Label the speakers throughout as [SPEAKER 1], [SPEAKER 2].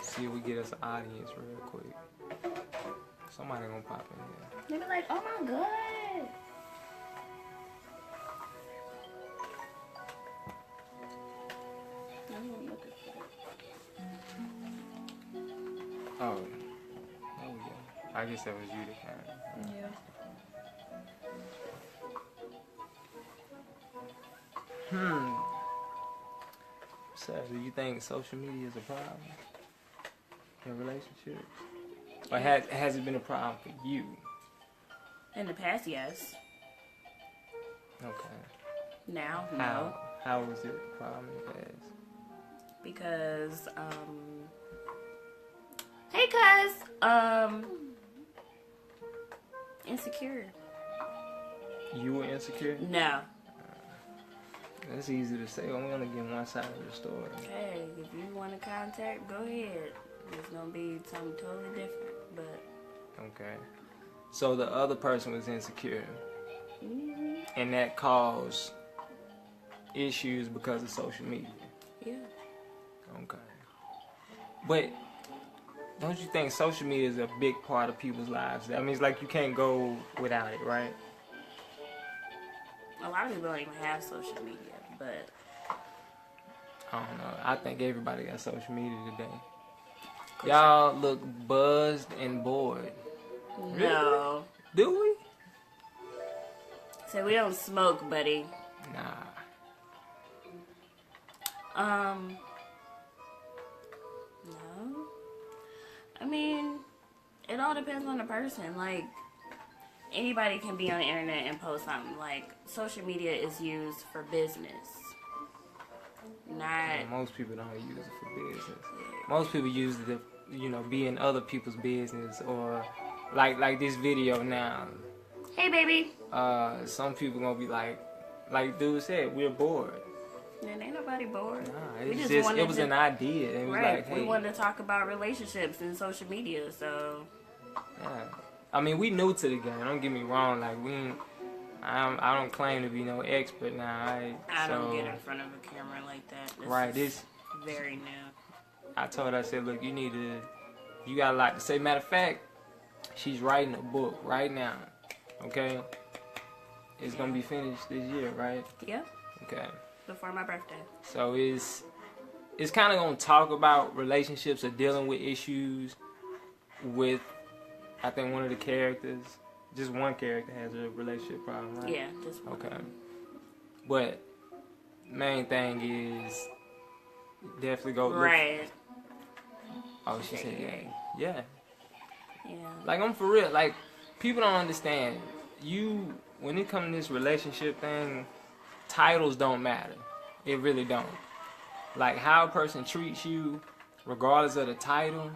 [SPEAKER 1] See if we get us an audience real quick. Somebody gonna pop in here.
[SPEAKER 2] They be like, oh my god.
[SPEAKER 1] Oh, there we go. I guess that was you that kind of.
[SPEAKER 2] Yeah.
[SPEAKER 1] So, do you think social media is a problem in relationships? Or has it been a problem for you?
[SPEAKER 2] In the past, yes.
[SPEAKER 1] Okay.
[SPEAKER 2] Now, no.
[SPEAKER 1] How was it a problem in the past?
[SPEAKER 2] Because, hey, cuz, insecure.
[SPEAKER 1] You were insecure?
[SPEAKER 2] No.
[SPEAKER 1] That's easy to say. I'm gonna get one side of the story.
[SPEAKER 2] Hey, if you want to contact, go ahead. It's gonna be something totally different, but.
[SPEAKER 1] Okay. So the other person was insecure,
[SPEAKER 2] Mm-hmm.
[SPEAKER 1] and that caused issues because of social media.
[SPEAKER 2] Yeah.
[SPEAKER 1] Okay. But don't you think social media is a big part of people's lives? I mean, it's like you can't go without it, right?
[SPEAKER 2] A lot of people don't even have social media, but
[SPEAKER 1] I don't know. I think everybody got social media today. Y'all look buzzed and bored.
[SPEAKER 2] no.
[SPEAKER 1] Do we?
[SPEAKER 2] So we don't smoke, buddy.
[SPEAKER 1] Nah.
[SPEAKER 2] No. I mean, it all depends on the person. Like, anybody can be on the internet and post something. Like, social media is used for business. Not.
[SPEAKER 1] Most people don't use it for business. Most people use it to, be in other people's business, or like this video now.
[SPEAKER 2] Hey, baby.
[SPEAKER 1] Some people gonna be like dude said, we're bored.
[SPEAKER 2] And ain't nobody bored.
[SPEAKER 1] Nah, it was an idea. It was
[SPEAKER 2] right.
[SPEAKER 1] like, hey.
[SPEAKER 2] We wanted to talk about relationships and social media, so.
[SPEAKER 1] Yeah. I mean, we new to the game. Don't get me wrong. Like I don't claim to be no expert now.
[SPEAKER 2] I don't get in front of a camera like that. This very new.
[SPEAKER 1] I told her, I said, look, you got a lot to say. Matter of fact, she's writing a book right now. Okay? It's going to be finished this year, right?
[SPEAKER 2] Yep.
[SPEAKER 1] Okay.
[SPEAKER 2] Before my birthday.
[SPEAKER 1] So it's kind of going to talk about relationships or dealing with issues with, I think, one of the characters. Just one character has a relationship problem, right?
[SPEAKER 2] Yeah, just one.
[SPEAKER 1] Okay. But main thing is definitely go look.
[SPEAKER 2] Right.
[SPEAKER 1] Oh, she said yeah. Yeah.
[SPEAKER 2] Yeah.
[SPEAKER 1] Like, I'm for real. Like, people don't understand. When it comes to this relationship thing, titles don't matter. It really don't. Like, how a person treats you, regardless of the title,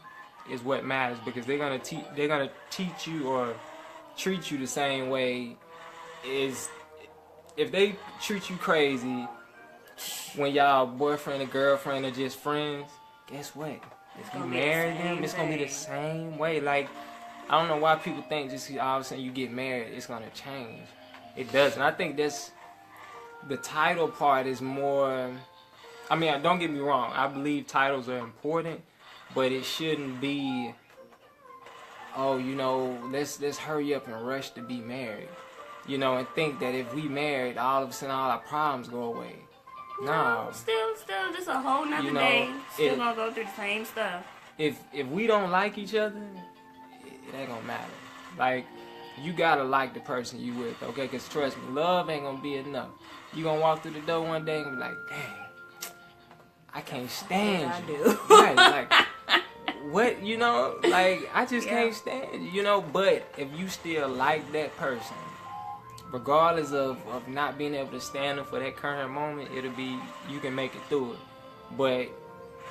[SPEAKER 1] is what matters, because they're gonna teach you or treat you the same way. Is if they treat you crazy when y'all boyfriend and girlfriend are just friends, guess what? If you marry them, it's gonna be the same way. Like, I don't know why people think just all of a sudden you get married, it's gonna change. It doesn't. I think that's the title part is more. I mean, don't get me wrong. I believe titles are important, but it shouldn't be. Oh, let's hurry up and rush to be married, and think that if we married, all of a sudden all our problems go away. No.
[SPEAKER 2] Still, just a whole nother day. Still gonna go through the same stuff.
[SPEAKER 1] If we don't like each other, it ain't gonna matter. Like, you gotta like the person you with, okay? Because trust me, love ain't gonna be enough. You gonna walk through the door one day and be like, dang, I can't stand you. Right, like, what, like, I just can't stand you, but if you still like that person, regardless of not being able to stand up for that current moment, you can make it through it. But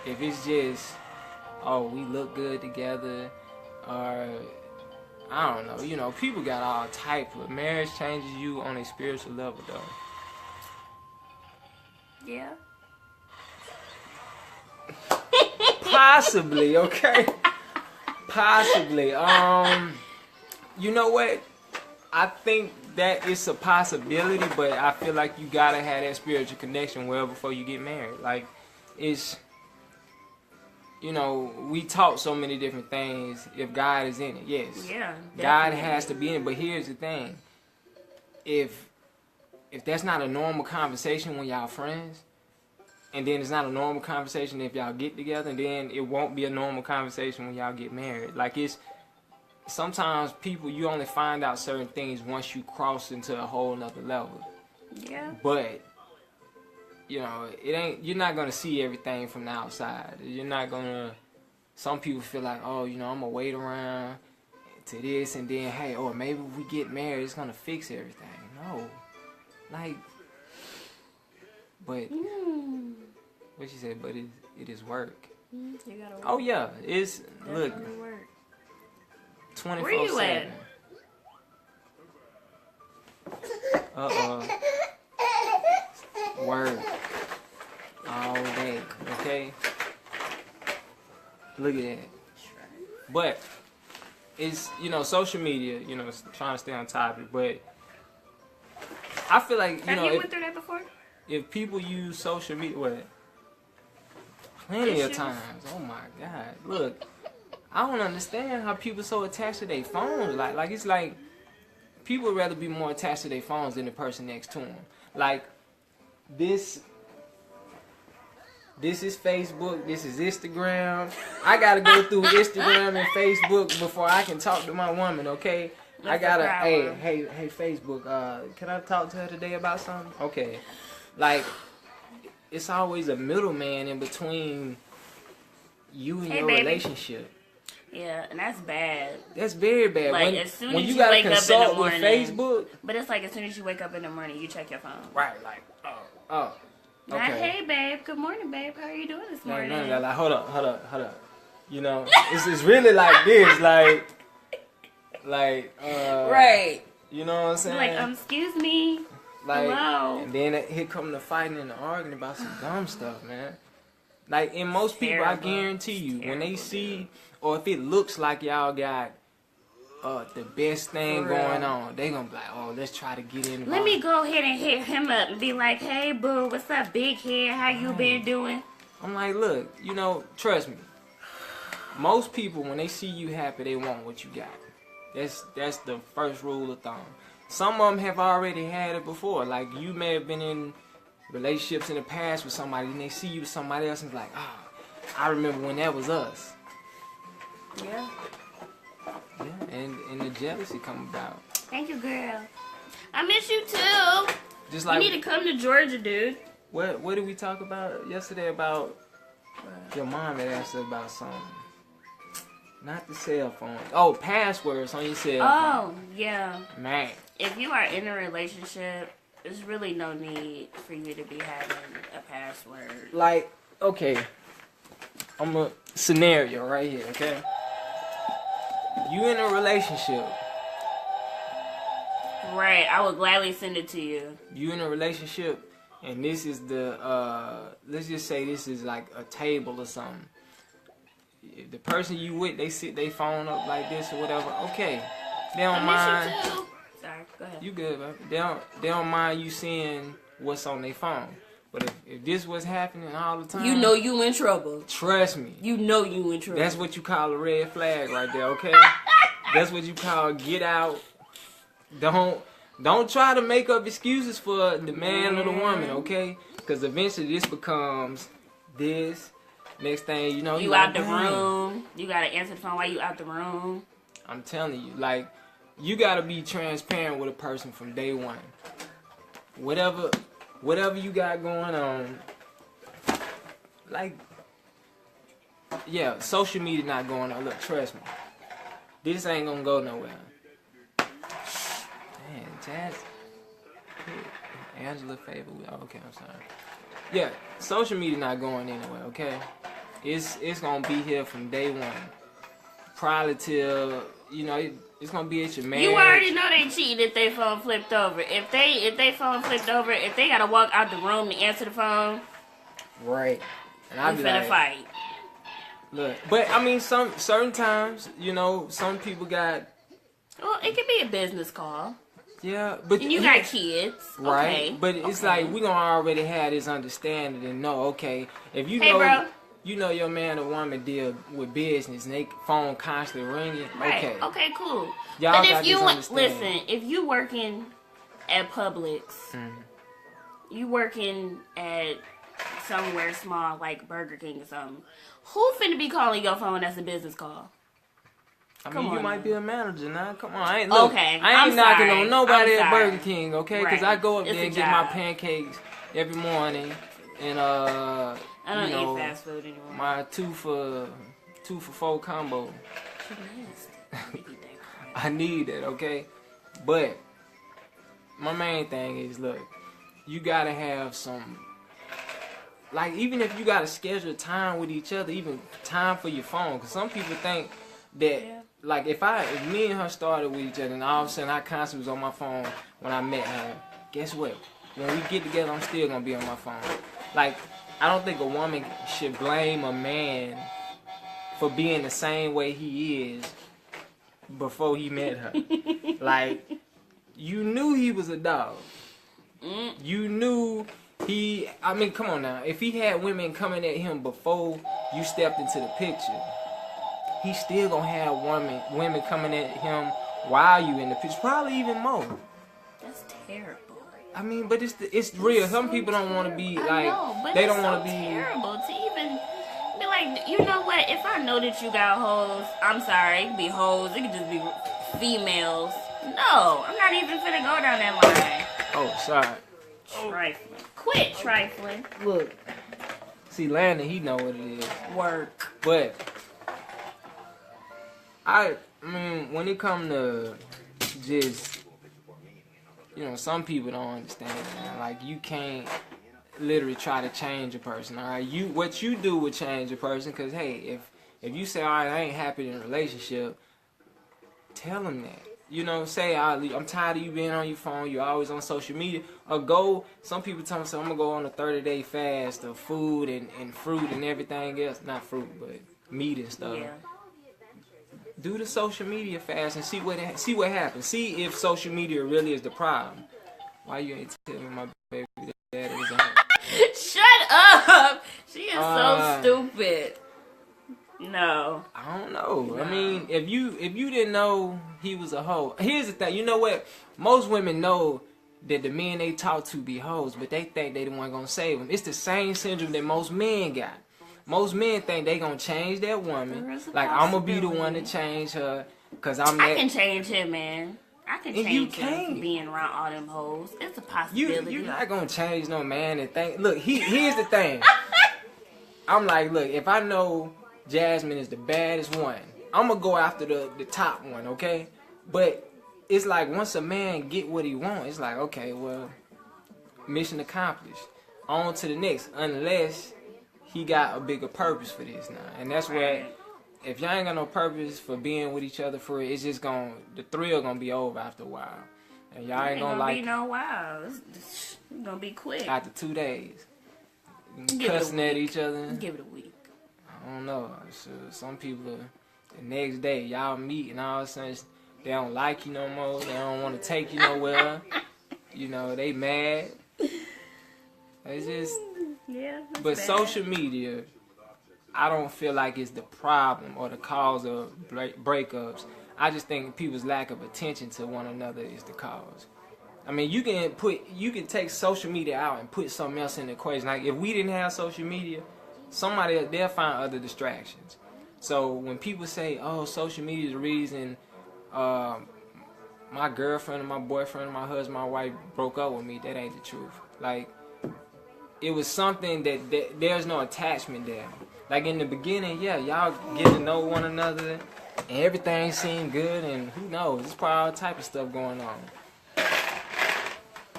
[SPEAKER 1] if it's just, oh, we look good together, or I don't know, people got all type of. Marriage changes you on a spiritual level, though.
[SPEAKER 2] Yeah.
[SPEAKER 1] Possibly, okay? Possibly. You know what? I think that it's a possibility, but I feel like you gotta have that spiritual connection well before you get married. Like, you know, we taught so many different things. If God is in it, yes.
[SPEAKER 2] Yeah.
[SPEAKER 1] God
[SPEAKER 2] Definitely.
[SPEAKER 1] has to be in it. But here's the thing. If that's not a normal conversation when y'all friends, and then it's not a normal conversation if y'all get together, and then it won't be a normal conversation when y'all get married. Like, it's sometimes people, you only find out certain things once you cross into a whole nother level.
[SPEAKER 2] Yeah.
[SPEAKER 1] But you know, you're not gonna see everything from the outside. You're not gonna. Some people feel like, oh, you know, I'm gonna wait around to this, and then, hey, or maybe if we get married, it's gonna fix everything. No, like, but what she said, but it is work.
[SPEAKER 2] You gotta work.
[SPEAKER 1] Oh yeah, it's look,
[SPEAKER 2] Definitely work.
[SPEAKER 1] 24/7.
[SPEAKER 2] Where you at?
[SPEAKER 1] Work all day, okay? Look at that. But it's, you know, social media, you know, trying to stay on topic, but I feel like, you
[SPEAKER 2] Have
[SPEAKER 1] know,
[SPEAKER 2] you went through that before?
[SPEAKER 1] if people use social media, what? Plenty of
[SPEAKER 2] Issues?
[SPEAKER 1] times. Oh my God. Look, I don't understand how people so attached to their phones. Like it's like people would rather be more attached to their phones than the person next to them. Like this is Facebook, this is Instagram. I gotta go through Instagram and Facebook before I can talk to my woman, okay? I gotta, hey, Facebook, can I talk to her today about something? Okay. Like, it's always a middleman in between you and your
[SPEAKER 2] baby.
[SPEAKER 1] relationship.
[SPEAKER 2] Yeah, and that's bad.
[SPEAKER 1] That's very bad.
[SPEAKER 2] Like,
[SPEAKER 1] when
[SPEAKER 2] as soon
[SPEAKER 1] when
[SPEAKER 2] as
[SPEAKER 1] you
[SPEAKER 2] you
[SPEAKER 1] gotta
[SPEAKER 2] wake up in the
[SPEAKER 1] consult with
[SPEAKER 2] morning.
[SPEAKER 1] Facebook.
[SPEAKER 2] But it's like as soon as you wake up in the morning, you check your phone.
[SPEAKER 1] Right, like, oh.
[SPEAKER 2] Like,
[SPEAKER 1] Okay.
[SPEAKER 2] hey, babe. Good morning, babe. How are you doing this morning?
[SPEAKER 1] No, like, hold up. You know, it's really like this, like,
[SPEAKER 2] right.
[SPEAKER 1] You know what I'm saying?
[SPEAKER 2] Like, excuse me.
[SPEAKER 1] Like,
[SPEAKER 2] hello.
[SPEAKER 1] and then here come the fighting and the arguing about some dumb stuff, man. Like, and most people, I
[SPEAKER 2] Terrible.
[SPEAKER 1] guarantee you, when they
[SPEAKER 2] Terrible,
[SPEAKER 1] see, or if it looks like y'all got the best thing
[SPEAKER 2] For real.
[SPEAKER 1] going on, they gonna be like, oh, let's try to get in.
[SPEAKER 2] Let me go ahead and hit him up and be like, hey, boo, what's up, big head? How you been doing?
[SPEAKER 1] I'm like, look, you know, trust me. Most people, when they see you happy, they want what you got. That's the first rule of thumb. Some of them have already had it before. Like, you may have been in relationships in the past with somebody, and they see you with somebody else, and it's like, I remember when that was us.
[SPEAKER 2] Yeah.
[SPEAKER 1] Yeah, and the jealousy come about.
[SPEAKER 2] Thank you, girl. I miss you, too.
[SPEAKER 1] Just
[SPEAKER 2] You
[SPEAKER 1] like,
[SPEAKER 2] need to come to Georgia, dude.
[SPEAKER 1] what did we talk about yesterday about your mom had asked us about something? Not the cell phone. Oh, passwords on your cell phone.
[SPEAKER 2] Oh, yeah.
[SPEAKER 1] Man.
[SPEAKER 2] If you are in a relationship, there's really no need for you to be having a password.
[SPEAKER 1] Like, okay, I'm a scenario right here, okay? You in a relationship.
[SPEAKER 2] Right, I would gladly send it to you.
[SPEAKER 1] You in a relationship, and this is the, let's just say this is like a table or something. If the person you with, they sit their phone up like this or whatever, okay. They don't mind.
[SPEAKER 2] I miss you too. Sorry, go ahead.
[SPEAKER 1] You good, baby. They don't mind you seeing what's on their phone. But if this was happening all the time,
[SPEAKER 2] You know you in trouble.
[SPEAKER 1] trust me.
[SPEAKER 2] You know you in trouble.
[SPEAKER 1] That's what you call a red flag right there, okay? That's what you call get out. Don't try to make up excuses for the man or the woman, okay? Because eventually this becomes this. Next thing you know,
[SPEAKER 2] You
[SPEAKER 1] like,
[SPEAKER 2] out the
[SPEAKER 1] "Dang."
[SPEAKER 2] room. You gotta answer the phone while you out the room.
[SPEAKER 1] I'm telling you, like, you gotta be transparent with a person from day one. Whatever you got going on, like, yeah, social media not going on. Look, trust me, this ain't gonna go nowhere. Man, Jazz, Angela Favor. Oh, okay, I'm sorry. Yeah, social media not going anywhere. Okay, it's gonna be here from day one, probably till it's gonna be at your marriage.
[SPEAKER 2] You already know they cheating if they phone flipped over. If they phone flipped over, if they gotta walk out the room to answer the phone,
[SPEAKER 1] right? And I'll
[SPEAKER 2] we
[SPEAKER 1] be
[SPEAKER 2] finna
[SPEAKER 1] like,
[SPEAKER 2] fight.
[SPEAKER 1] look, but I mean, certain times, some people got.
[SPEAKER 2] Well, it could be a business call.
[SPEAKER 1] Yeah, but
[SPEAKER 2] And you got kids,
[SPEAKER 1] right?
[SPEAKER 2] okay.
[SPEAKER 1] But it's
[SPEAKER 2] okay.
[SPEAKER 1] like we gonna already have this understanding and know, okay, if you
[SPEAKER 2] Hey,
[SPEAKER 1] know,
[SPEAKER 2] bro.
[SPEAKER 1] you know your man or woman deal with business and they phone constantly ringing.
[SPEAKER 2] Right.
[SPEAKER 1] Okay.
[SPEAKER 2] Okay, cool.
[SPEAKER 1] Y'all
[SPEAKER 2] but
[SPEAKER 1] got
[SPEAKER 2] if you
[SPEAKER 1] this understand.
[SPEAKER 2] listen, if you working at Publix, you working at somewhere small like Burger King or something, who finna be calling your phone as a business call?
[SPEAKER 1] I
[SPEAKER 2] Come
[SPEAKER 1] mean, you
[SPEAKER 2] on
[SPEAKER 1] might
[SPEAKER 2] now.
[SPEAKER 1] be a manager now. Come on, I ain't look,
[SPEAKER 2] Okay,
[SPEAKER 1] I ain't
[SPEAKER 2] I'm
[SPEAKER 1] knocking
[SPEAKER 2] sorry.
[SPEAKER 1] on nobody
[SPEAKER 2] I'm
[SPEAKER 1] at
[SPEAKER 2] sorry.
[SPEAKER 1] Burger King, okay? Because
[SPEAKER 2] Right.
[SPEAKER 1] I go up
[SPEAKER 2] It's
[SPEAKER 1] there
[SPEAKER 2] a
[SPEAKER 1] and get my
[SPEAKER 2] job.
[SPEAKER 1] pancakes every morning, and
[SPEAKER 2] I don't
[SPEAKER 1] you know,
[SPEAKER 2] eat fast food anymore.
[SPEAKER 1] my two for four combo.
[SPEAKER 2] Shit nasty. Eat that crap.
[SPEAKER 1] I need that, okay? But my main thing is, look, you gotta have some, like, even if you gotta schedule time with each other, even time for your phone, because some people think that,
[SPEAKER 2] Yeah.
[SPEAKER 1] like, if me and her started with each other, and all of a sudden I constantly was on my phone when I met her, guess what? When we get together, I'm still gonna be on my phone. Like, I don't think a woman should blame a man for being the same way he is before he met her. Like, you knew he was a dog. You knew I mean, come on now. If he had women coming at him before you stepped into the picture, he still gonna have women coming at him while you in the picture. Probably even more.
[SPEAKER 2] That's terrible.
[SPEAKER 1] I mean, but it's real. Some people don't want to be like, they don't want to be.
[SPEAKER 2] Terrible to even be like, you know what? If I know that you got hoes, I'm sorry. It could be hoes. It could just be females. No, I'm not even finna go down that line.
[SPEAKER 1] Oh, sorry.
[SPEAKER 2] Trifling. Quit trifling.
[SPEAKER 1] Look. See, Landon, he know what it is.
[SPEAKER 2] Work.
[SPEAKER 1] But I mean, when it come to just, you know, some people don't understand, man. Like, you can't literally try to change a person, all right? What you do would change a person, because, hey, if you say, all right, I ain't happy in a relationship, tell them that. You know, say, I'm tired of you being on your phone, you're always on social media. Or some people tell me, so I'm going to go on a 30-day fast of food and fruit and everything else. Not fruit, but meat and stuff.
[SPEAKER 2] Yeah.
[SPEAKER 1] Do the social media fast and see what happens. See if social media really is the problem. Why you ain't telling me my baby dad is on?
[SPEAKER 2] Shut up! She is so stupid. No.
[SPEAKER 1] I don't know.
[SPEAKER 2] No.
[SPEAKER 1] I mean, if you didn't know he was a hoe, here's the thing. You know what? Most women know that the men they talk to be hoes, but they think they the one gonna save them. It's the same syndrome that most men got. Most men think they gonna change that woman. Like, I'm gonna be the one to change her, cause I'm that.
[SPEAKER 2] I can change him, man. I can change him
[SPEAKER 1] can't.
[SPEAKER 2] from being around all them hoes. It's a possibility.
[SPEAKER 1] You're not gonna change no man and think. Look, here's the thing. I'm like, look, if I know Jasmine is the baddest one, I'm gonna go after the top one, okay? But it's like, once a man get what he wants, it's like, okay, well, mission accomplished. On to the next, unless he got a bigger purpose for this now. And that's where, if y'all ain't got no purpose for being with each other for it, it's just the thrill gonna be over after a while. And y'all ain't gonna like
[SPEAKER 2] be no wow. It's gonna be quick.
[SPEAKER 1] after 2 days.
[SPEAKER 2] Give it a
[SPEAKER 1] Cussing at
[SPEAKER 2] week.
[SPEAKER 1] each other.
[SPEAKER 2] Give it a week.
[SPEAKER 1] I don't know. So some people, the next day, y'all meet and all of a sudden they don't like you no more. They don't want to take you nowhere. You know, they mad. It's just,
[SPEAKER 2] Yeah.
[SPEAKER 1] but social media, I don't feel like it's the problem or the cause of breakups. I just think people's lack of attention to one another is the cause. I mean, you can take social media out and put something else in the equation. Like, if we didn't have social media, they'll find other distractions. So when people say, oh, social media is the reason my girlfriend or my boyfriend or my husband, my wife broke up with me, that ain't the truth. Like, it was something that there's no attachment there. Like, in the beginning, yeah, y'all get to know one another and everything seemed good, and who knows, there's probably all type of stuff going on.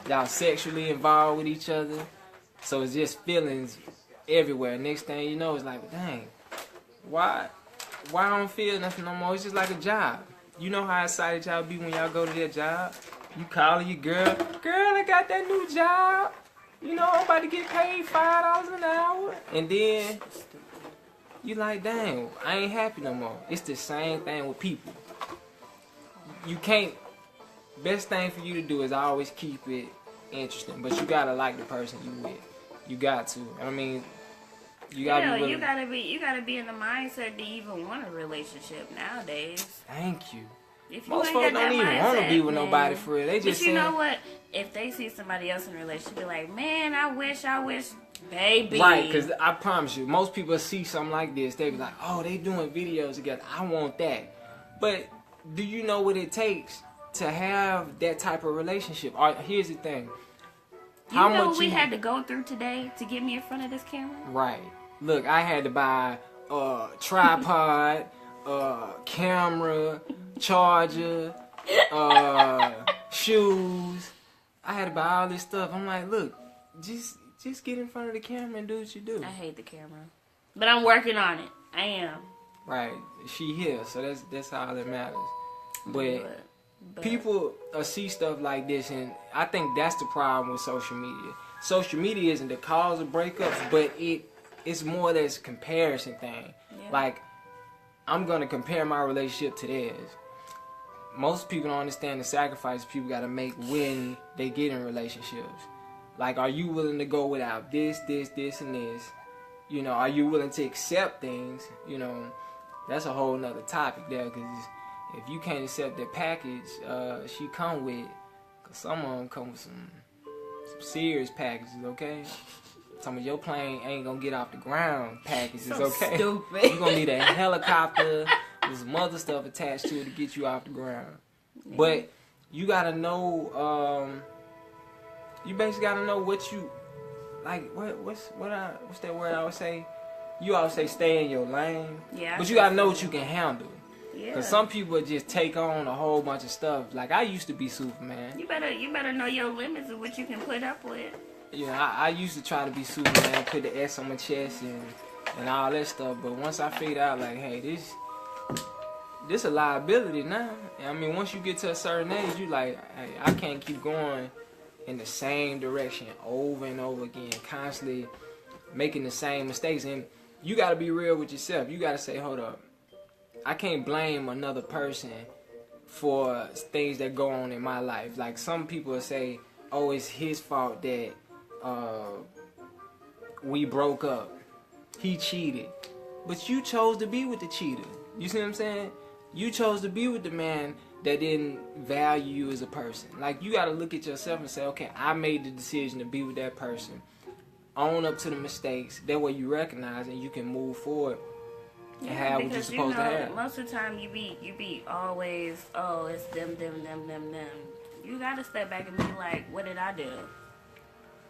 [SPEAKER 1] Y'all sexually involved with each other, so it's just feelings everywhere. Next thing you know, it's like, dang, why I don't feel nothing no more? It's just like a job. You know how excited y'all be when y'all go to that job? You calling your girl, I got that new job. You know, I'm about to get paid $5 an hour. And then you like, dang, I ain't happy no more. It's the same thing with people. You can't, best thing for you to do is always keep it interesting. But you gotta like the person you with. You got to. I mean, You gotta be willing.
[SPEAKER 2] You gotta be in the mindset to even want a relationship nowadays.
[SPEAKER 1] Thank you.
[SPEAKER 2] If you
[SPEAKER 1] Most
[SPEAKER 2] ain't
[SPEAKER 1] folks
[SPEAKER 2] got that
[SPEAKER 1] don't even want to
[SPEAKER 2] mindset,
[SPEAKER 1] be with
[SPEAKER 2] man.
[SPEAKER 1] nobody for real. They just
[SPEAKER 2] But you know what? If they see somebody else in a relationship, be like, man, I wish, baby.
[SPEAKER 1] Right, because I promise you, most people see something like this, they be like, oh, they doing videos together. I want that. But do you know what it takes to have that type of relationship? Here's the thing.
[SPEAKER 2] You know what we had to go through today to get me in front of this camera?
[SPEAKER 1] Right. Look, I had to buy a tripod, camera, charger, shoes. I had to buy all this stuff. I'm like, look, just get in front of the camera and do what you do.
[SPEAKER 2] I hate the camera, but I'm working on it. I am.
[SPEAKER 1] Right. She here, so that's all that matters. But people see stuff like this, and I think that's the problem with social media. Social media isn't the cause of breakups, but it's more this comparison thing. Yeah. Like, I'm gonna compare my relationship to theirs. Most people don't understand the sacrifice people gotta make when they get in relationships. Like, are you willing to go without this, and this? You know, are you willing to accept things? You know, that's a whole nother topic there, because if you can't accept the package she come with, because some of them come with some serious packages, okay? Some of your plane ain't gonna get off the ground packages,
[SPEAKER 2] so
[SPEAKER 1] okay?
[SPEAKER 2] Stupid.
[SPEAKER 1] You're gonna need a helicopter with some other stuff attached to it to get you off the ground. Yeah. But you gotta know, you basically gotta know what you, like, what's that word I would say? You always say stay in your lane. Yeah. But you gotta know what you can handle. Yeah. Cause some people just take on a whole bunch of stuff. Like, I used to be Superman.
[SPEAKER 2] You better know your limits of what you can put up with.
[SPEAKER 1] Yeah, I used to try to be Superman, put the S on my chest and all that stuff. But once I figured out, like, hey, this a liability now. I mean, once you get to a certain age, you like, hey, I can't keep going in the same direction over and over again, constantly making the same mistakes. And you got to be real with yourself. You got to say, hold up, I can't blame another person for things that go on in my life. Like, some people will say, oh, it's his fault that we broke up. He cheated. But you chose to be with the cheater. You see what I'm saying? You chose to be with the man that didn't value you as a person. Like, you got to look at yourself and say, okay, I made the decision to be with that person. Own up to the mistakes. That way you recognize and you can move forward and have what you're supposed to have.
[SPEAKER 2] Most of the time you be always, oh, it's them. You got to step back and be like, what did I do?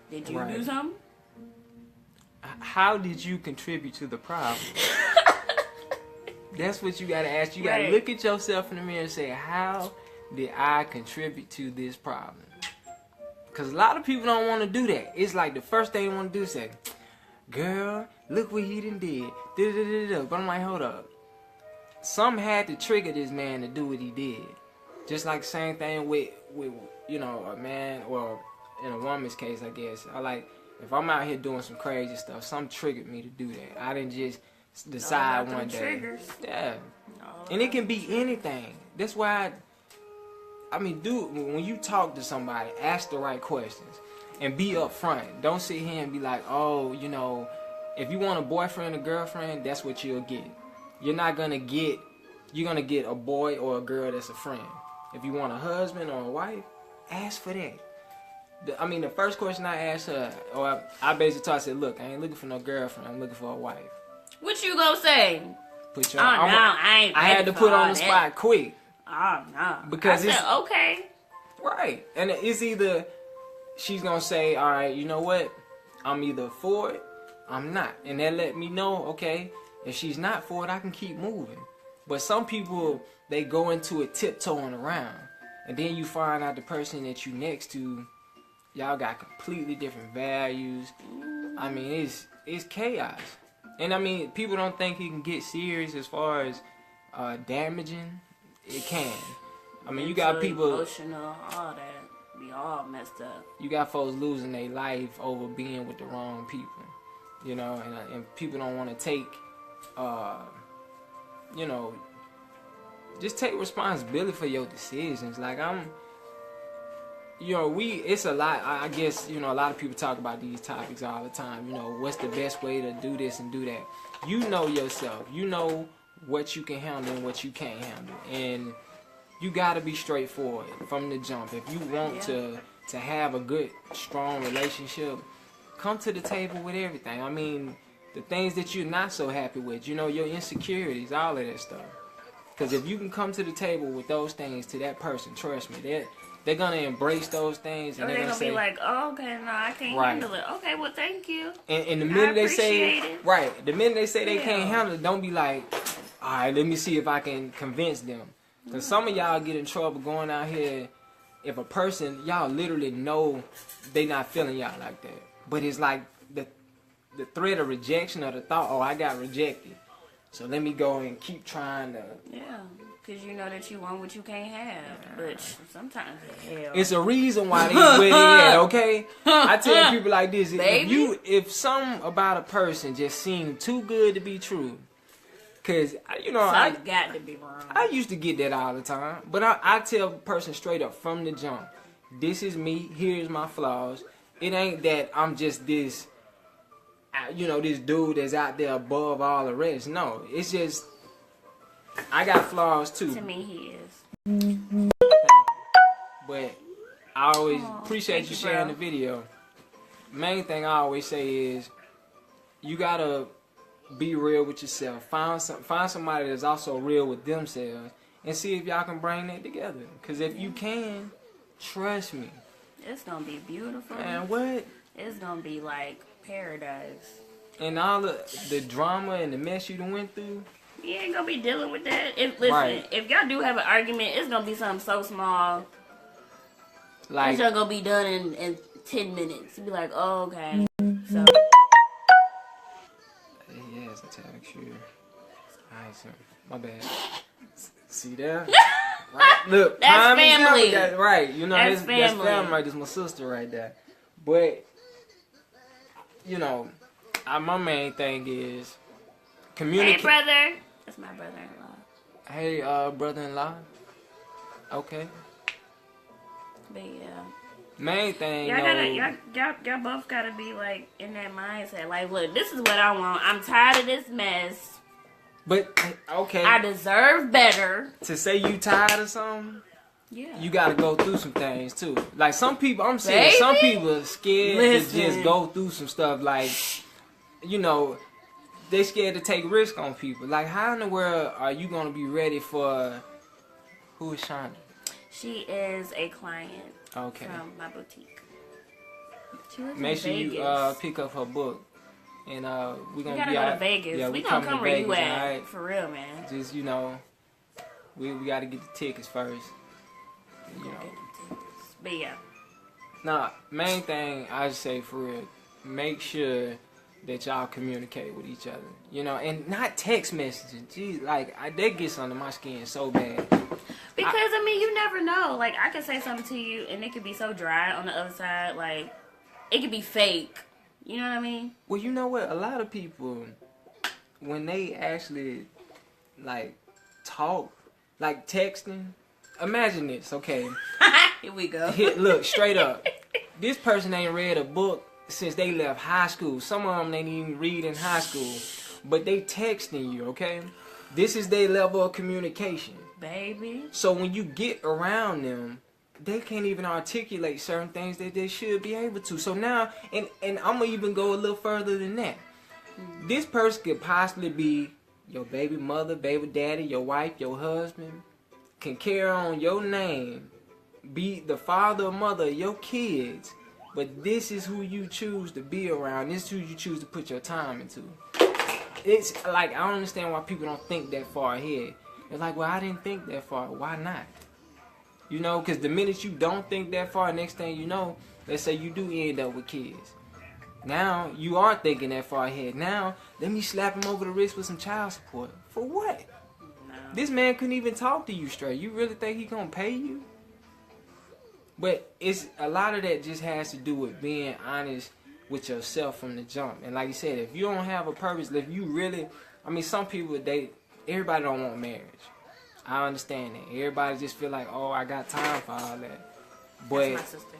[SPEAKER 2] Did you do something?
[SPEAKER 1] How did you contribute to the problem? That's what you got to ask. You got to look at yourself in the mirror and say, how did I contribute to this problem? Because a lot of people don't want to do that. It's like the first thing they want to do is say, girl, look what he done did. But I'm like, hold up. Something had to trigger this man to do what he did. Just like the same thing with you know, a man, or in a woman's case, I guess. I like, if I'm out here doing some crazy stuff, something triggered me to do that. I didn't just decide one day.
[SPEAKER 2] Triggers.
[SPEAKER 1] Yeah. And it can be anything. That's why I mean, dude, when you talk to somebody, ask the right questions and be upfront. Don't sit here and be like, oh, you know, if you want a boyfriend or girlfriend, that's what you'll get. You're gonna get a boy or a girl that's a friend. If you want a husband or a wife, ask for that. The first question I asked her, or I basically told her, I said, look, I ain't looking for no girlfriend, I'm looking for a wife.
[SPEAKER 2] What you gonna say?
[SPEAKER 1] Put you on. I had to put on the spot quick.
[SPEAKER 2] Oh, no.
[SPEAKER 1] Because
[SPEAKER 2] I said, okay.
[SPEAKER 1] Right. And it's either she's going to say, all right, you know what? I'm either for it, I'm not. And that let me know, okay, if she's not for it, I can keep moving. But some people, they go into it tiptoeing around. And then you find out the person that you next to, y'all got completely different values. I mean, it's chaos. And I mean, people don't think it can get serious as far as damaging. It can. I mean, you got people
[SPEAKER 2] emotional, all that. We all messed up.
[SPEAKER 1] You got folks losing their life over being with the wrong people. You know, and people don't want to take, you know, just take responsibility for your decisions. Like, you know, it's a lot. I guess, you know, a lot of people talk about these topics all the time. You know, what's the best way to do this and do that? You know yourself. You know what you can handle and what you can't handle. And you got to be straightforward from the jump. If you want to have a good, strong relationship, come to the table with everything. I mean, the things that you're not so happy with, you know, your insecurities, all of that stuff. Because if you can come to the table with those things to that person, trust me, they're going to embrace those things. And
[SPEAKER 2] they're going to
[SPEAKER 1] say,
[SPEAKER 2] be like, oh, okay, no, I can't handle it. Okay, well, thank you.
[SPEAKER 1] And the minute they say,
[SPEAKER 2] it.
[SPEAKER 1] The minute they say they can't handle it, don't be like, all right, let me see if I can convince them. Because some of y'all get in trouble going out here if a person, y'all literally know they not feeling y'all like that. But it's like the threat of rejection or the thought, oh, I got rejected. So let me go and keep trying to...
[SPEAKER 2] Yeah, because you know that you want what you can't have. But sometimes, hell...
[SPEAKER 1] It's a reason why they where they at, okay? I tell people like this. If something about a person just seemed too good to be true, because, you know...
[SPEAKER 2] Something's got to be wrong.
[SPEAKER 1] I used to get that all the time. But I tell a person straight up from the jump, this is me, here's my flaws. It ain't that I'm just this... you know, this dude that's out there above all the rest. No, it's just I got flaws too.
[SPEAKER 2] To me, he is.
[SPEAKER 1] But I always appreciate you sharing the video. Main thing I always say is you gotta be real with yourself. Find somebody that's also real with themselves, and see if y'all can bring that together. Cause if you can, trust me,
[SPEAKER 2] it's gonna be beautiful.
[SPEAKER 1] And what?
[SPEAKER 2] It's gonna be like paradise.
[SPEAKER 1] And all the drama and the mess you done went through.
[SPEAKER 2] You ain't gonna be dealing with that. If y'all do have an argument, it's gonna be something so small. Like it's gonna be done in 10 minutes. You'll be like, oh, okay. So
[SPEAKER 1] yes, I tell you. Alright, sir. My bad. See there? Right? Look,
[SPEAKER 2] that's family.
[SPEAKER 1] Right. You know,
[SPEAKER 2] that's family.
[SPEAKER 1] That's family right. This is my sister right there. But you know, my main thing is communicate.
[SPEAKER 2] Hey, brother. That's my brother-in-law.
[SPEAKER 1] Hey, brother-in-law. Okay.
[SPEAKER 2] But yeah.
[SPEAKER 1] Main thing.
[SPEAKER 2] Y'all both gotta be like in that mindset. Like, look, this is what I want. I'm tired of this mess.
[SPEAKER 1] But okay.
[SPEAKER 2] I deserve better.
[SPEAKER 1] To say you tired of something.
[SPEAKER 2] Yeah.
[SPEAKER 1] You gotta go through some things too. Like some people, I'm saying some people are scared to just go through some stuff. Like, you know, they scared to take risk on people. Like, how in the world are you gonna be ready for? Who is Shonda?
[SPEAKER 2] She is a client.
[SPEAKER 1] Okay.
[SPEAKER 2] From my boutique. She lives
[SPEAKER 1] Make
[SPEAKER 2] in
[SPEAKER 1] sure
[SPEAKER 2] Vegas.
[SPEAKER 1] you pick up her book, and we're gonna
[SPEAKER 2] gotta go to Vegas.
[SPEAKER 1] Yeah,
[SPEAKER 2] we gonna come where you at,
[SPEAKER 1] right?
[SPEAKER 2] for real, man.
[SPEAKER 1] Just we gotta get the tickets first. You know.
[SPEAKER 2] But yeah.
[SPEAKER 1] Nah, main thing I say for real, make sure that y'all communicate with each other. You know, and not text messages. Jeez, like that gets under my skin so bad.
[SPEAKER 2] Because I mean, you never know. Like I could say something to you, and it could be so dry on the other side. Like it could be fake. You know what I mean?
[SPEAKER 1] Well, you know what? A lot of people, when they actually like talk, like texting. Imagine this, okay?
[SPEAKER 2] Here we go.
[SPEAKER 1] Look, straight up. This person ain't read a book since they left high school. Some of them ain't even read in high school. But they texting you, okay? This is their level of communication.
[SPEAKER 2] Baby.
[SPEAKER 1] So when you get around them, they can't even articulate certain things that they should be able to. So now, and I'm going to even go a little further than that. This person could possibly be your baby mother, baby daddy, your wife, your husband. Can carry on your name, be the father or mother of your kids, but this is who you choose to be around. This is who you choose to put your time into. It's like, I don't understand why people don't think that far ahead. They're like, well, I didn't think that far. Why not? You know, because the minute you don't think that far, next thing you know, let's say you do end up with kids. Now, you are thinking that far ahead. Now, let me slap him over the wrist with some child support. For what? This man couldn't even talk to you straight. You really think he gonna pay you? But it's a lot of that just has to do with being honest with yourself from the jump. And like you said, if you don't have a purpose, if you really, I mean, some people, everybody don't want marriage. I understand that. Everybody just feel like, oh, I got time for all that. But
[SPEAKER 2] That's my sister.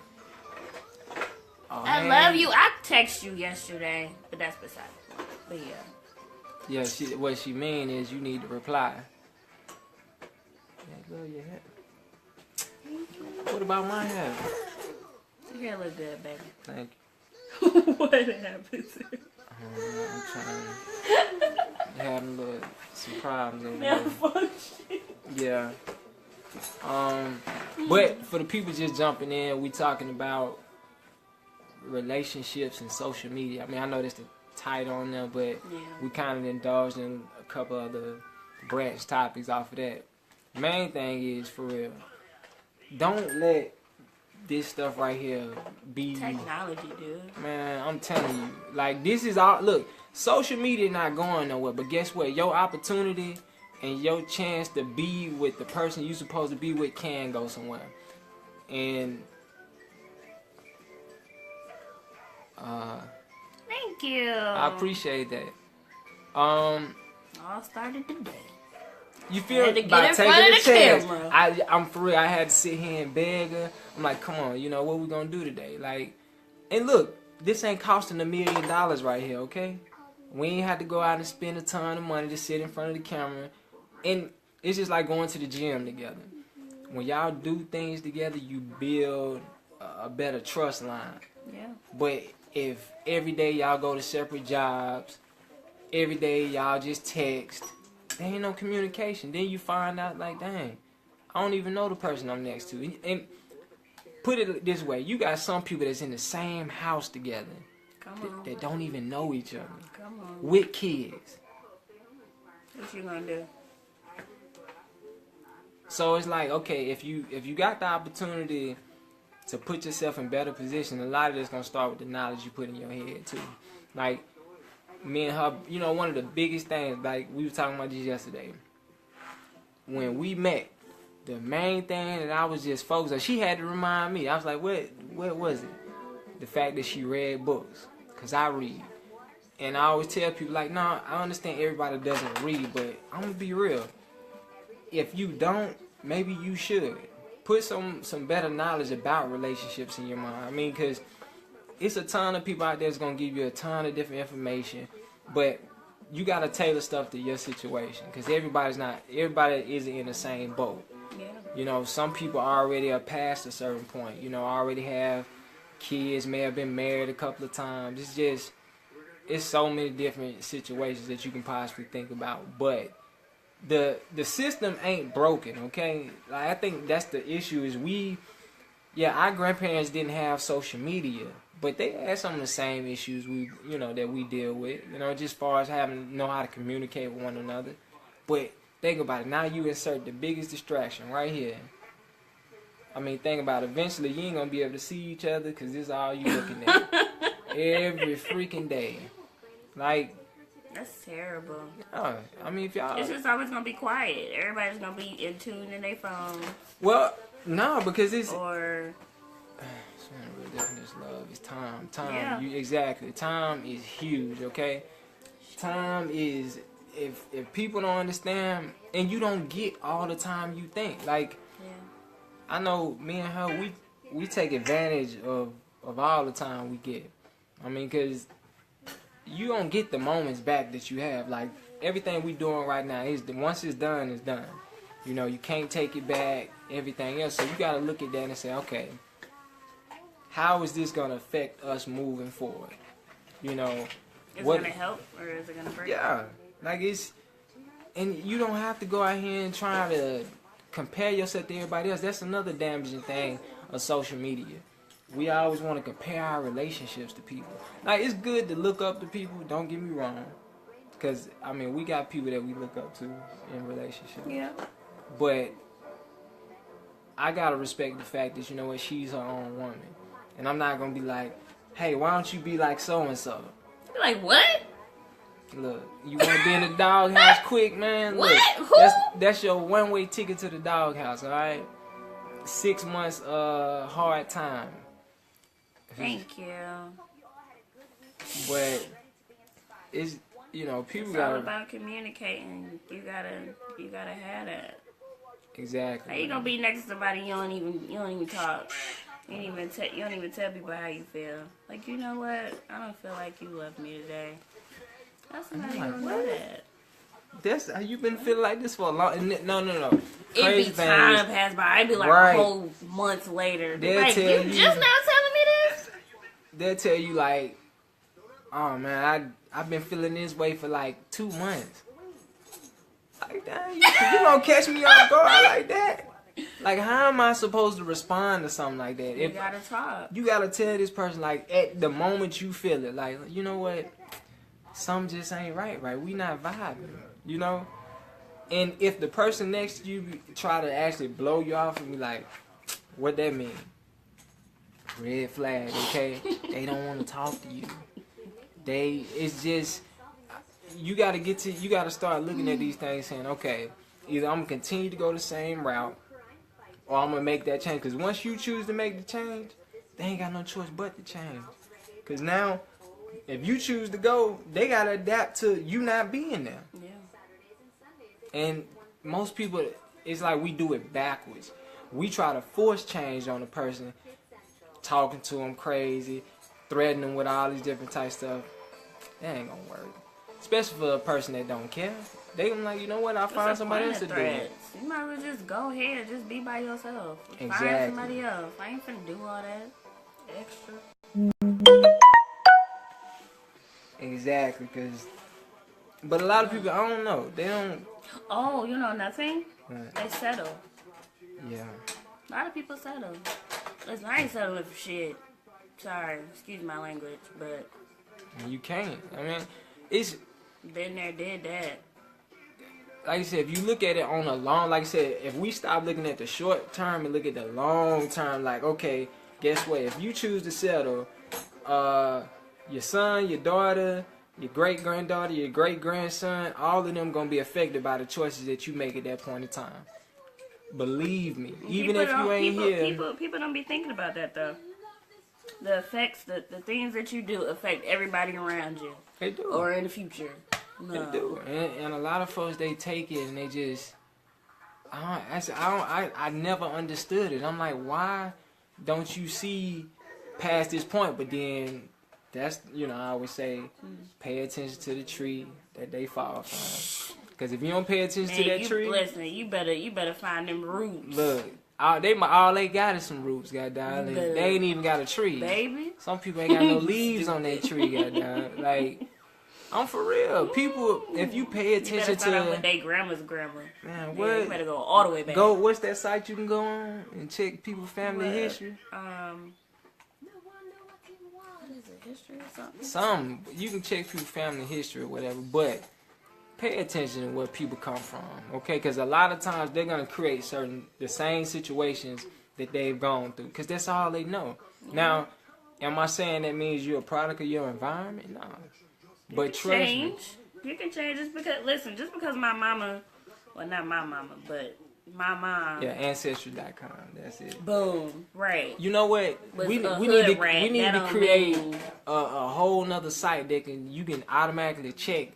[SPEAKER 1] oh,
[SPEAKER 2] I
[SPEAKER 1] man.
[SPEAKER 2] love you. I texted you yesterday, but that's beside the point. But yeah.
[SPEAKER 1] Yeah, what she mean is you need to reply. Yeah, love your hair. What about my hair?
[SPEAKER 2] Your hair look good, baby.
[SPEAKER 1] Thank
[SPEAKER 2] you. What happened?
[SPEAKER 1] I'm trying to have some problems over there.
[SPEAKER 2] Malfunction.
[SPEAKER 1] Yeah. But for the people just jumping in, we talking about relationships and social media. I mean, I know that's the title on there, but we kind of indulged in a couple other branch topics off of that. Main thing is, for real, don't let this stuff right here be
[SPEAKER 2] technology, dude.
[SPEAKER 1] Man, I'm telling you, like, this is all. Look, social media not going nowhere, but guess what? Your opportunity and your chance to be with the person you supposed to be with can go somewhere. And
[SPEAKER 2] thank you.
[SPEAKER 1] I appreciate that.
[SPEAKER 2] All started today.
[SPEAKER 1] You feel
[SPEAKER 2] to
[SPEAKER 1] by
[SPEAKER 2] get in
[SPEAKER 1] taking
[SPEAKER 2] front
[SPEAKER 1] the
[SPEAKER 2] of the
[SPEAKER 1] chance.
[SPEAKER 2] camera.
[SPEAKER 1] I'm for real. I had to sit here and beg her. I'm like, come on, you know what we gonna do today? Like, and look, this ain't costing $1 million right here, okay? We ain't had to go out and spend a ton of money to sit in front of the camera. And it's just like going to the gym together. When y'all do things together, you build a better trust line.
[SPEAKER 2] Yeah.
[SPEAKER 1] But if every day y'all go to separate jobs, every day y'all just text, there ain't no communication. Then you find out, like, dang, I don't even know the person I'm next to. And put it this way, you got some people that's in the same house together that don't even know each other.
[SPEAKER 2] Come on.
[SPEAKER 1] With kids.
[SPEAKER 2] What you gonna do?
[SPEAKER 1] So it's like, okay, if you got the opportunity to put yourself in better position, a lot of this gonna start with the knowledge you put in your head too. Like, me and her, you know, one of the biggest things, like we were talking about this yesterday. When we met, the main thing that I was just focused on, she had to remind me. I was like, what was it? The fact that she read books, cause I read. And I always tell people, like, nah, I understand everybody doesn't read, but I'm gonna be real. If you don't, maybe you should. Put some better knowledge about relationships in your mind. I mean, because it's a ton of people out there that's going to give you a ton of different information, but you got to tailor stuff to your situation, because everybody isn't in the same boat.
[SPEAKER 2] Yeah.
[SPEAKER 1] You know, some people already are past a certain point, you know, already have kids, may have been married a couple of times. It's so many different situations that you can possibly think about, but the system ain't broken, okay? Like, I think that's the issue is our grandparents didn't have social media, but they had some of the same issues that we deal with, just as far as having to know how to communicate with one another. But think about it, now you insert the biggest distraction right here. I mean, think about it, eventually you ain't gonna be able to see each other because this is all you looking at every freaking day. Like,
[SPEAKER 2] that's terrible.
[SPEAKER 1] I mean, if y'all...
[SPEAKER 2] It's just always going to be quiet. Everybody's going to be in tune in their phone.
[SPEAKER 1] Well, no, because it's...
[SPEAKER 2] Or...
[SPEAKER 1] real definition of love is time.
[SPEAKER 2] Yeah.
[SPEAKER 1] Exactly. Time is huge, okay? Time is... If people don't understand, and you don't get all the time you think. Like, I know me and her, we take advantage of all the time we get. I mean, because... you don't get the moments back that you have. Like, everything we doing right now, once it's done, it's done. You can't take it back, everything else. So you got to look at that and say, okay, how is this going to affect us moving forward?
[SPEAKER 2] Is it going to help or is it going to break?
[SPEAKER 1] Yeah. Like, and you don't have to go out here and try to compare yourself to everybody else. That's another damaging thing of social media. We always want to compare our relationships to people. Like, it's good to look up to people, don't get me wrong. Because, I mean, we got people that we look up to in relationships.
[SPEAKER 2] Yeah.
[SPEAKER 1] But I got to respect the fact that, she's her own woman. And I'm not going to be like, hey, why don't you be like so-and-so?
[SPEAKER 2] You're like, what?
[SPEAKER 1] Look, you want to be in the doghouse quick, man?
[SPEAKER 2] What?
[SPEAKER 1] Look,
[SPEAKER 2] Who?
[SPEAKER 1] that's your one-way ticket to the doghouse, all right? 6 months hard time.
[SPEAKER 2] Thank you.
[SPEAKER 1] But it's people
[SPEAKER 2] It's
[SPEAKER 1] gotta...
[SPEAKER 2] all about communicating. You gotta have that.
[SPEAKER 1] Exactly.
[SPEAKER 2] How you gonna be next to somebody you don't even talk? You don't even tell people how you feel. Like, you know what? I don't feel like you love me today. That's not even know that.
[SPEAKER 1] That's how you been feeling like this for a long. No.
[SPEAKER 2] It be time pass by. It'd be like a whole month later.
[SPEAKER 1] They'll
[SPEAKER 2] like,
[SPEAKER 1] tell
[SPEAKER 2] you just now telling me this?
[SPEAKER 1] They'll tell you like, oh man, I've been feeling this way for like 2 months. Like that, you gonna catch me off guard like that? Like, how am I supposed to respond to something like that?
[SPEAKER 2] You gotta talk.
[SPEAKER 1] You gotta tell this person like at the moment you feel it, like, you know what, something just ain't right. We not vibing, you know. And if the person next to you try to actually blow you off and be like, what that mean? Red flag, okay? They don't want to talk to you. It's just, you gotta start looking at these things saying, okay, either I'm gonna continue to go the same route or I'm gonna make that change. Because once you choose to make the change, they ain't got no choice but to change. Because now, if you choose to go, they gotta adapt to you not being there.
[SPEAKER 2] Yeah.
[SPEAKER 1] And most people, it's like we do it backwards. We try to force change on a person, talking to them crazy, threatening them with all these different types of stuff. That ain't gonna work. Especially for a person that don't care. They gonna like, you know what, I'll find somebody else to do it.
[SPEAKER 2] You might as well just go ahead, just be by yourself.
[SPEAKER 1] Exactly.
[SPEAKER 2] Find somebody else. I ain't finna do all that extra.
[SPEAKER 1] Exactly, but a lot of people, I don't know, they don't.
[SPEAKER 2] Oh, you know nothing?
[SPEAKER 1] Right.
[SPEAKER 2] They settle.
[SPEAKER 1] Yeah.
[SPEAKER 2] A lot of people settle. Listen, I ain't settling for shit. Sorry, excuse my language, but
[SPEAKER 1] You can't. I mean, it's
[SPEAKER 2] been there, did that.
[SPEAKER 1] Like I said, if you look at it on a long, like I said, if we stop looking at the short term and look at the long term, like, okay, guess what? If you choose to settle, your son, your daughter, your great-granddaughter, your great-grandson, all of them going to be affected by the choices that you make at that point in time. Believe me. Even if you ain't here.
[SPEAKER 2] People don't be thinking about that, though. The effects, the things that you do affect everybody around you.
[SPEAKER 1] They do.
[SPEAKER 2] Or in the future. No.
[SPEAKER 1] They do. And a lot of folks, they take it and they just, I never understood it. I'm like, why don't you see past this point? But then, that's, you know, I always say, pay attention to the tree that they fall from. Because if you don't pay attention to that tree,
[SPEAKER 2] listen, you better find them roots.
[SPEAKER 1] Look, all they got is some roots, goddamn. They ain't even got a tree,
[SPEAKER 2] baby.
[SPEAKER 1] Some people ain't got no leaves on their tree, goddamn. Like, I'm for real. People, if you pay attention
[SPEAKER 2] you better find out what they grandma's grandma.
[SPEAKER 1] Man,
[SPEAKER 2] what?
[SPEAKER 1] what?
[SPEAKER 2] You better go all the way back.
[SPEAKER 1] What's that site you can go on and check people's family history?
[SPEAKER 2] What is it? History or something?
[SPEAKER 1] Some you can check people's family history or whatever, but pay attention to where people come from, okay? Because a lot of times they're gonna create the same situations that they've gone through, because that's all they know. Now, am I saying that means you're a product of your environment? No. But trust me.
[SPEAKER 2] You can change just because my mama, well, not my mama, but my mom.
[SPEAKER 1] Yeah, Ancestry.com. That's it.
[SPEAKER 2] Boom. Right.
[SPEAKER 1] You know what? We need to create a whole nother site that you can automatically check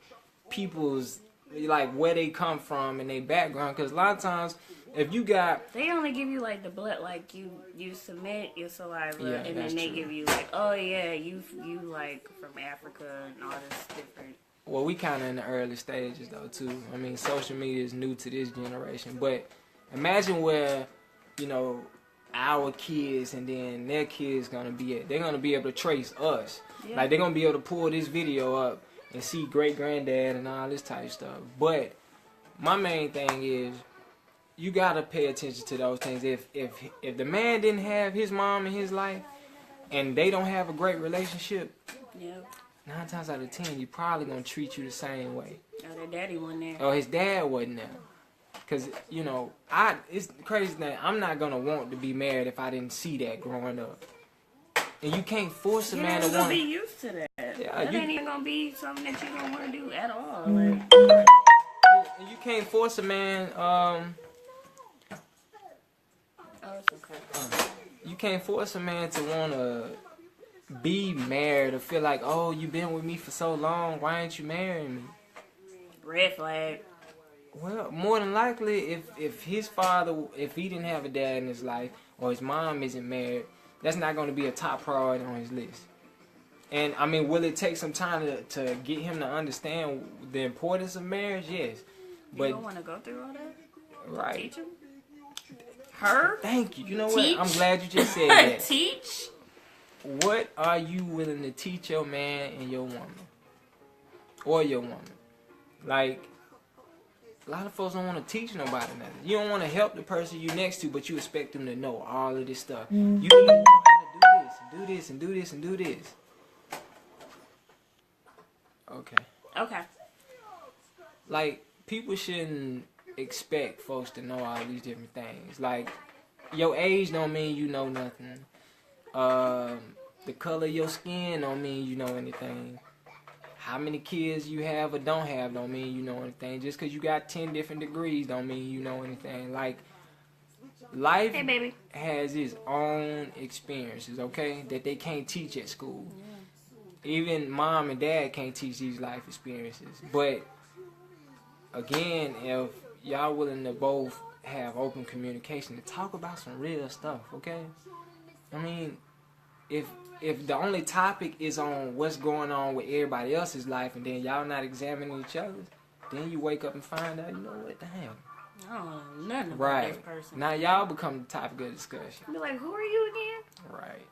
[SPEAKER 1] people's, like, where they come from and their background. Because a lot of times, if you got,
[SPEAKER 2] they only give you like the blood, like you submit your saliva, and then they give you like, oh yeah, you like from Africa and all this different.
[SPEAKER 1] Well, we kind of in the early stages though too. I mean, social media is new to this generation, but imagine where, you know, our kids and then their kids gonna be at. They're gonna be able to trace us. Yeah. Like, they're gonna be able to pull this video up and see great granddad and all this type of stuff. But my main thing is, you gotta pay attention to those things. If the man didn't have his mom in his life and they don't have a great relationship, 9 times out of 10, he probably gonna treat you the same way.
[SPEAKER 2] Oh, their daddy wasn't there.
[SPEAKER 1] Oh, his dad wasn't there. Cause, you know, it's crazy that I'm not gonna want to be married if I didn't see that growing up. And you can't force a man to want.
[SPEAKER 2] You're gonna be used to that. Yeah, that ain't even gonna be something that you don't want to do at all. Like,
[SPEAKER 1] and you can't force a man.
[SPEAKER 2] Oh, it's okay.
[SPEAKER 1] You can't force a man to want to be married or feel like, oh, you've been with me for so long, why ain't you marrying me?
[SPEAKER 2] Red flag.
[SPEAKER 1] Well, more than likely, if his father, if he didn't have a dad in his life, or his mom isn't married, that's not going to be a top priority on his list. And I mean, will it take some time to get him to understand the importance of marriage? Yes. But
[SPEAKER 2] you don't want to go through all that?
[SPEAKER 1] Right.
[SPEAKER 2] Teach him? Her?
[SPEAKER 1] Thank you. You know
[SPEAKER 2] Teach?
[SPEAKER 1] what? I'm glad you just said that.
[SPEAKER 2] Teach?
[SPEAKER 1] What are you willing to teach your man and your woman? Or your woman? Like, a lot of folks don't want to teach nobody nothing. You don't want to help the person you next to, but you expect them to know all of this stuff. You need to know how to do this, and do this, and do this, and do this. Okay. Like, people shouldn't expect folks to know all these different things. Like, your age don't mean you know nothing. The color of your skin don't mean you know anything. How many kids you have or don't have don't mean you know anything. Just because you got 10 different degrees don't mean you know anything. Like, life has its own experiences, okay, that they can't teach at school. Even mom and dad can't teach these life experiences. But, again, if y'all willing to both have open communication to talk about some real stuff, okay? I mean, if the only topic is on what's going on with everybody else's life and then y'all not examining each other's, then you wake up and find out, you know what, damn.
[SPEAKER 2] I don't know nothing about this person.
[SPEAKER 1] Now y'all become the topic of discussion.
[SPEAKER 2] Be like, who are you again?
[SPEAKER 1] Right.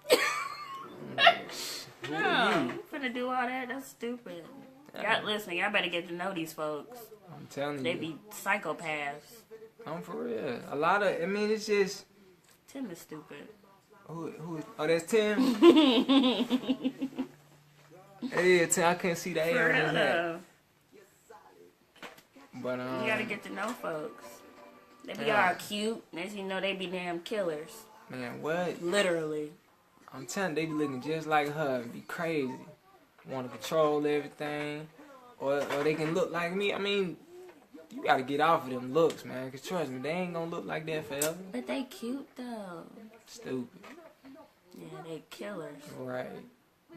[SPEAKER 1] Who are you?
[SPEAKER 2] You finna do all that? That's stupid. Y'all, listen, y'all better get to know these folks.
[SPEAKER 1] I'm telling you.
[SPEAKER 2] They be psychopaths.
[SPEAKER 1] I'm for real. A lot of, I mean, it's just.
[SPEAKER 2] Tim is stupid.
[SPEAKER 1] Who oh, that's Tim? Hey, Tim, I couldn't see the air in his hat. But,
[SPEAKER 2] you gotta get to know folks. They be all cute. Next thing you know, they be damn killers.
[SPEAKER 1] Man, what?
[SPEAKER 2] Literally.
[SPEAKER 1] I'm telling you, they be looking just like her and be crazy. Want to control everything. Or they can look like me. I mean, you gotta get off of them looks, man. Because trust me, they ain't gonna look like that forever.
[SPEAKER 2] But they cute, though.
[SPEAKER 1] Stupid.
[SPEAKER 2] Yeah, they killers.
[SPEAKER 1] Right.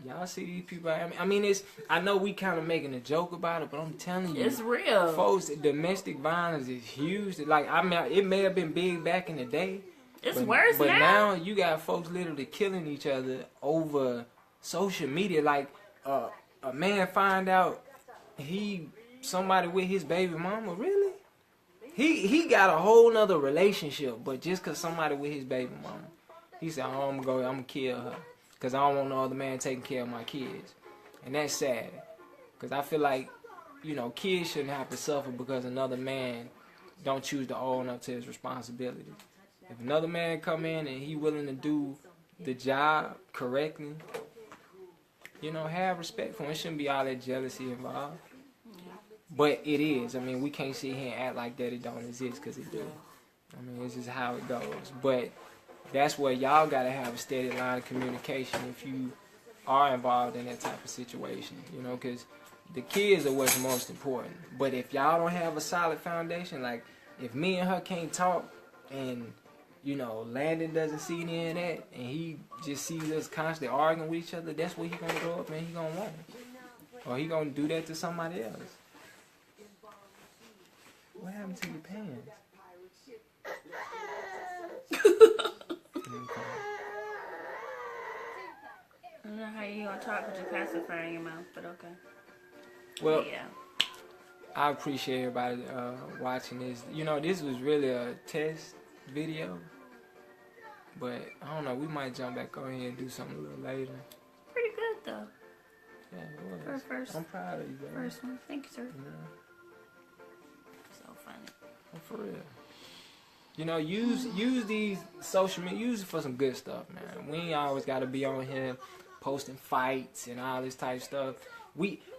[SPEAKER 1] Y'all see these people. I mean, it's. I know we kind of making a joke about it, but I'm telling you,
[SPEAKER 2] it's real.
[SPEAKER 1] Folks, domestic violence is huge. Like, I mean, it may have been big back in the day.
[SPEAKER 2] It's worse now.
[SPEAKER 1] But now you got folks literally killing each other over social media. Like, a man find out somebody with his baby mama. Really? He got a whole nother relationship, but just cause somebody with his baby mama, he said, "Oh, I'm gonna kill her, cause I don't want no other man taking care of my kids," and that's sad. Cause I feel like, you know, kids shouldn't have to suffer because another man don't choose to own up to his responsibility. If another man come in and he willing to do the job correctly, you know, have respect for him. It shouldn't be all that jealousy involved. But it is. I mean, we can't sit here and act like that it don't exist, because it do. I mean, it's just how it goes. But that's where y'all got to have a steady line of communication if you are involved in that type of situation, you know, because the kids are what's most important. But if y'all don't have a solid foundation, like if me and her can't talk and, you know, Landon doesn't see any of that and he just sees us constantly arguing with each other, that's what he going to grow up and he going to want. Or he going to do that to somebody else. What happened to your pants? Okay.
[SPEAKER 2] I don't know how you gonna talk with your pacifier in your mouth, but okay.
[SPEAKER 1] Well,
[SPEAKER 2] yeah.
[SPEAKER 1] I appreciate everybody watching this. You know, this was really a test video, but I don't know. We might jump back on here and do something a little later.
[SPEAKER 2] Pretty good though.
[SPEAKER 1] Yeah, it was.
[SPEAKER 2] For a first,
[SPEAKER 1] I'm proud of you, baby.
[SPEAKER 2] First one. Thank you, sir.
[SPEAKER 1] Yeah.
[SPEAKER 2] So funny.
[SPEAKER 1] For real. You know, use these social media, use it for some good stuff, man. We ain't always got to be on here posting fights and all this type of stuff.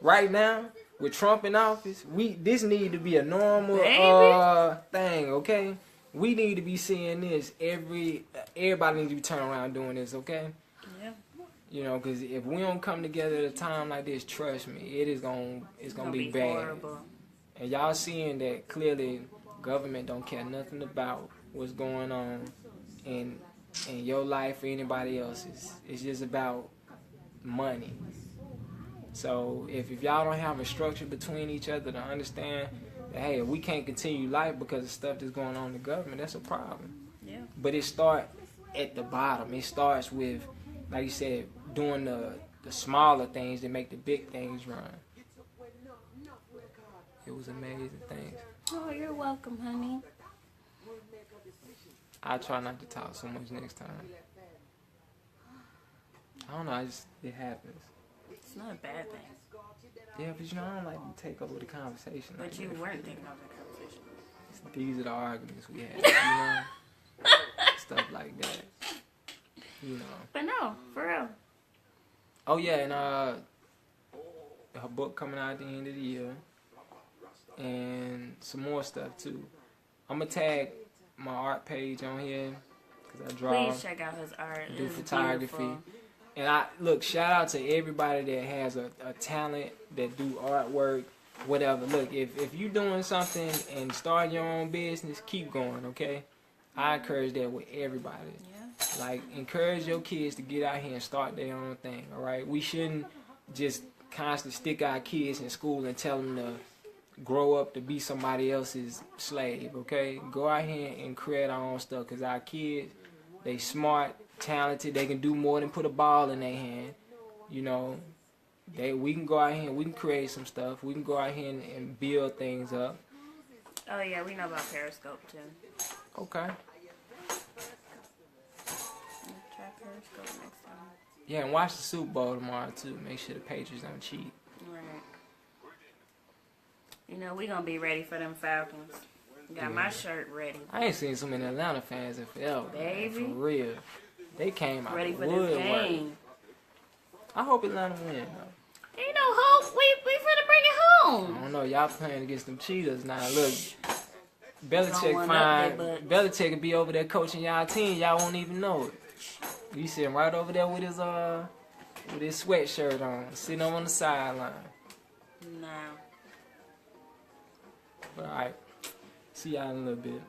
[SPEAKER 1] Right now, with Trump in office, this need to be a normal thing, okay? We need to be seeing this everybody needs to be turning around doing this, okay?
[SPEAKER 2] Yeah.
[SPEAKER 1] You know, because if we don't come together at a time like this, trust me, it's gonna be bad.
[SPEAKER 2] Horrible.
[SPEAKER 1] And y'all seeing that clearly. Government don't care nothing about what's going on in your life or anybody else's. It's just about money. So if y'all don't have a structure between each other to understand that, hey, we can't continue life because of stuff that's going on in the government, that's a problem.
[SPEAKER 2] Yeah.
[SPEAKER 1] But it start at the bottom. It starts with, like you said, doing the smaller things that make the big things run. It was amazing things.
[SPEAKER 2] Oh, you're welcome, honey.
[SPEAKER 1] I try not to talk so much next time. I don't know, it happens.
[SPEAKER 2] It's not a bad thing.
[SPEAKER 1] Yeah, but I don't like to take over the conversation.
[SPEAKER 2] But
[SPEAKER 1] like
[SPEAKER 2] you
[SPEAKER 1] that.
[SPEAKER 2] weren't taking over the conversation.
[SPEAKER 1] These are the arguments we had, stuff like that.
[SPEAKER 2] But no, for real.
[SPEAKER 1] Oh yeah, and her book coming out at the end of the year, and some more stuff too. I'm gonna tag my art page on here because I draw.
[SPEAKER 2] Please check out his art.
[SPEAKER 1] Do
[SPEAKER 2] It's
[SPEAKER 1] photography.
[SPEAKER 2] beautiful.
[SPEAKER 1] And shout out to everybody that has a talent, that do artwork, whatever. Look, if you doing something and starting your own business, keep going, okay? I encourage that with everybody.
[SPEAKER 2] Yeah.
[SPEAKER 1] Like, encourage your kids to get out here and start their own thing, all right? We shouldn't just constantly stick our kids in school and tell them to grow up to be somebody else's slave, okay? Go out here and create our own stuff, because our kids, they smart, talented, they can do more than put a ball in their hand. We can go out here and we can create some stuff. We can go out here and build things up.
[SPEAKER 2] Oh yeah, we know about Periscope too.
[SPEAKER 1] Okay.
[SPEAKER 2] Try Periscope next time.
[SPEAKER 1] Yeah, and watch the Super Bowl tomorrow too. Make sure the Patriots don't cheat.
[SPEAKER 2] Right. We gonna be ready for them Falcons. Got my shirt ready.
[SPEAKER 1] I ain't seen so many Atlanta fans in forever.
[SPEAKER 2] Baby.
[SPEAKER 1] Man, for real. They came out
[SPEAKER 2] Ready
[SPEAKER 1] the
[SPEAKER 2] for this
[SPEAKER 1] woodwork.
[SPEAKER 2] game.
[SPEAKER 1] I hope Atlanta win though.
[SPEAKER 2] Ain't no hope. We finna bring it
[SPEAKER 1] I
[SPEAKER 2] home.
[SPEAKER 1] don't know. Y'all playing against them cheaters now. Look,
[SPEAKER 2] Don't
[SPEAKER 1] Belichick
[SPEAKER 2] one
[SPEAKER 1] fine.
[SPEAKER 2] up there, but-
[SPEAKER 1] Belichick could be over there coaching y'all team. Y'all won't even know it. He sitting right over there with his sweatshirt on, sitting on the sideline.
[SPEAKER 2] No.
[SPEAKER 1] But all right, see y'all in a little bit.